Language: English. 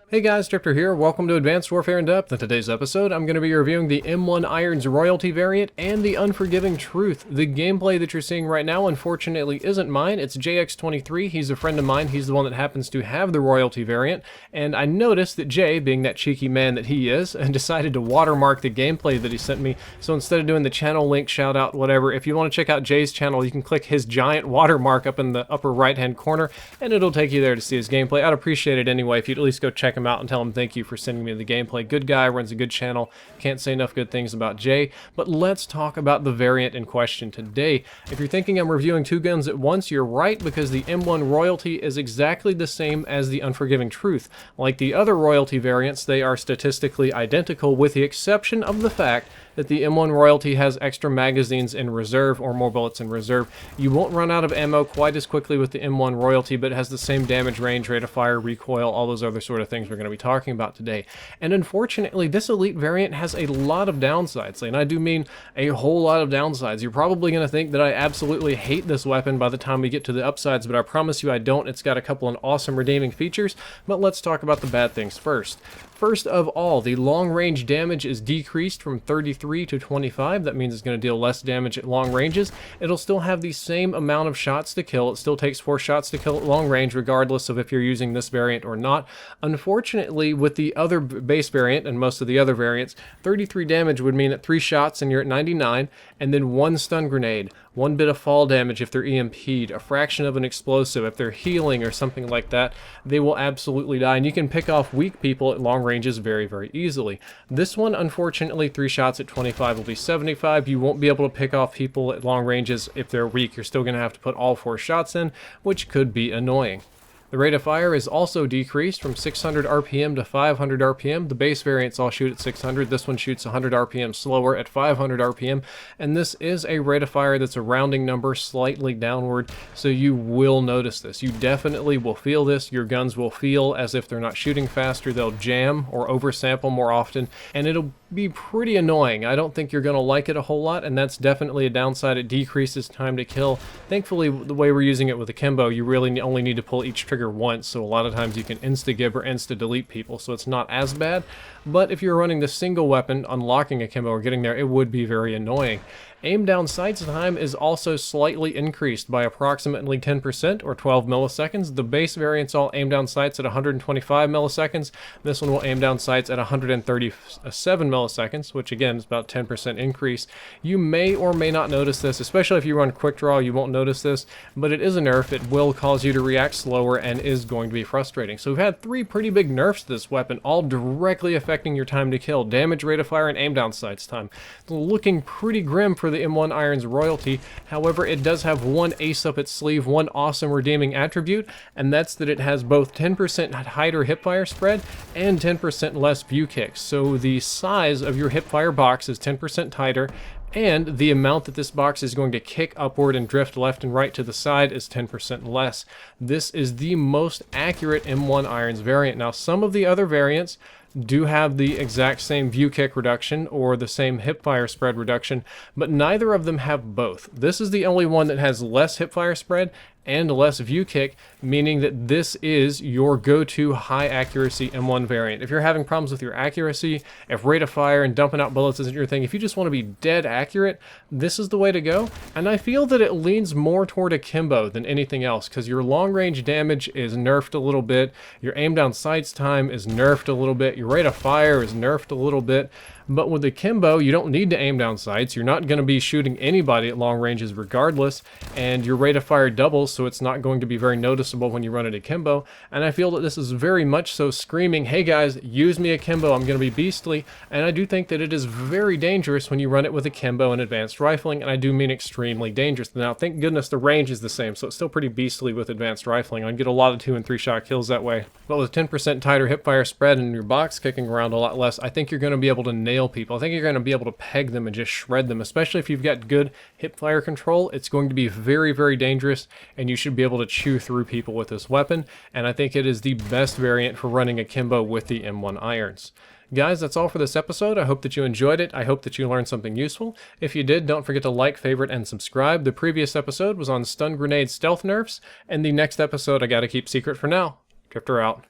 Hey guys, Drifter here. Welcome to Advanced Warfare in Depth. In today's episode, I'm going to be reviewing the M1 Irons Royalty variant and the Unforgiving Truth. The gameplay that you're seeing right now, unfortunately, isn't mine. It's JX23. He's a friend of mine. He's the one that happens to have the Royalty variant. And I noticed that Jay, being that cheeky man that he is, decided to watermark the gameplay that he sent me. So instead of doing the channel link, shout out, whatever, if you want to check out Jay's channel, you can click his giant watermark up in the upper right-hand corner, and it'll take you there to see his gameplay. I'd appreciate it anyway if you'd at least go check him out and tell him thank you for sending me the gameplay. Good guy, runs a good channel. Can't say enough good things about Jay. But let's talk about the variant in question today. If you're thinking I'm reviewing two guns at once, you're right, because the M1 Royalty is exactly the same as the Unforgiving Truth. Like the other Royalty variants, they are statistically identical, with the exception of the fact that the M1 Royalty has extra magazines in reserve, or more bullets in reserve. You won't run out of ammo quite as quickly with the M1 Royalty, but it has the same damage range, rate of fire, recoil, all those other sort of things we're going to be talking about today. And unfortunately, this Elite variant has a lot of downsides, and I do mean a whole lot of downsides. You're probably going to think that I absolutely hate this weapon by the time we get to the upsides, but I promise you I don't. It's got a couple of awesome redeeming features, but let's talk about the bad things first. First of all, the long-range damage is decreased from 33 to 25. That means it's going to deal less damage at long ranges. It'll still have the same amount of shots to kill. It still takes 4 shots to kill at long range, regardless of if you're using this variant or not. Unfortunately, with the other base variant and most of the other variants, 33 damage would mean that 3 shots and you're at 99, and then 1 stun grenade, 1 bit of fall damage if they're EMP'd, a fraction of an explosive if they're healing or something like that. They will absolutely die, and you can pick off weak people at long ranges very, very easily. This one, unfortunately, 3 shots at 25 will be 75. You won't be able to pick off people at long ranges if they're weak. You're still going to have to put all 4 shots in, which could be annoying. The rate of fire is also decreased from 600 RPM to 500 RPM. The base variants all shoot at 600. This one shoots 100 RPM slower at 500 RPM. And this is a rate of fire that's a rounding number slightly downward, so you will notice this. You definitely will feel this. Your guns will feel as if they're not shooting faster. They'll jam or oversample more often, and it'll be pretty annoying. I don't think you're going to like it a whole lot, and that's definitely a downside. It decreases time to kill. Thankfully, the way we're using it with akimbo, you really only need to pull each trigger once, so a lot of times you can insta-give or insta-delete people, so it's not as bad. But if you're running the single weapon, unlocking akimbo or getting there, it would be very annoying. Aim down sights time is also slightly increased by approximately 10% or 12 milliseconds. The base variants all aim down sights at 125 milliseconds. This one will aim down sights at 137 milliseconds, which again is about 10% increase. You may or may not notice this, especially if you run quick draw, you won't notice this, but it is a nerf. It will cause you to react slower and is going to be frustrating. So we've had 3 pretty big nerfs to this weapon, all directly affecting your time to kill: damage, rate of fire, and aim down sights time. It's looking pretty grim for the M1 Irons Royalty. However, it does have one ace up its sleeve, one awesome redeeming attribute, and that's that it has both 10% tighter hipfire spread and 10% less view kicks. So the size of your hipfire box is 10% tighter, and the amount that this box is going to kick upward and drift left and right to the side is 10% less. This is the most accurate M1 Irons variant. Now, some of the other variants do have the exact same view kick reduction or the same hipfire spread reduction, but neither of them have both. This is the only one that has less hipfire spread and less view kick, meaning that this is your go-to high accuracy M1 variant. If you're having problems with your accuracy, if rate of fire and dumping out bullets isn't your thing, if you just want to be dead accurate, this is the way to go. And I feel that it leans more toward akimbo than anything else, because your long range damage is nerfed a little bit, your aim down sights time is nerfed a little bit, your rate of fire is nerfed a little bit. But with akimbo, you don't need to aim down sights. You're not going to be shooting anybody at long ranges regardless, and your rate of fire doubles, so it's not going to be very noticeable when you run it akimbo. And I feel that this is very much so screaming, hey guys, use me akimbo, I'm going to be beastly. And I do think that it is very dangerous when you run it with akimbo and advanced rifling, and I do mean extremely dangerous. Now, thank goodness the range is the same, so it's still pretty beastly with advanced rifling. I can get a lot of 2 and 3 shot kills that way. But with 10% tighter hipfire spread and your box kicking around a lot less, I think you're going to be able to nail people. I think you're going to be able to peg them and just shred them, especially if you've got good hipfire control. It's going to be very, very dangerous, and you should be able to chew through people with this weapon, and I think it is the best variant for running akimbo with the M1 Irons. Guys, that's all for this episode. I hope that you enjoyed it. I hope that you learned something useful. If you did, don't forget to like, favorite, and subscribe. The previous episode was on stun grenade stealth nerfs, and the next episode I gotta keep secret for now. Drifter out.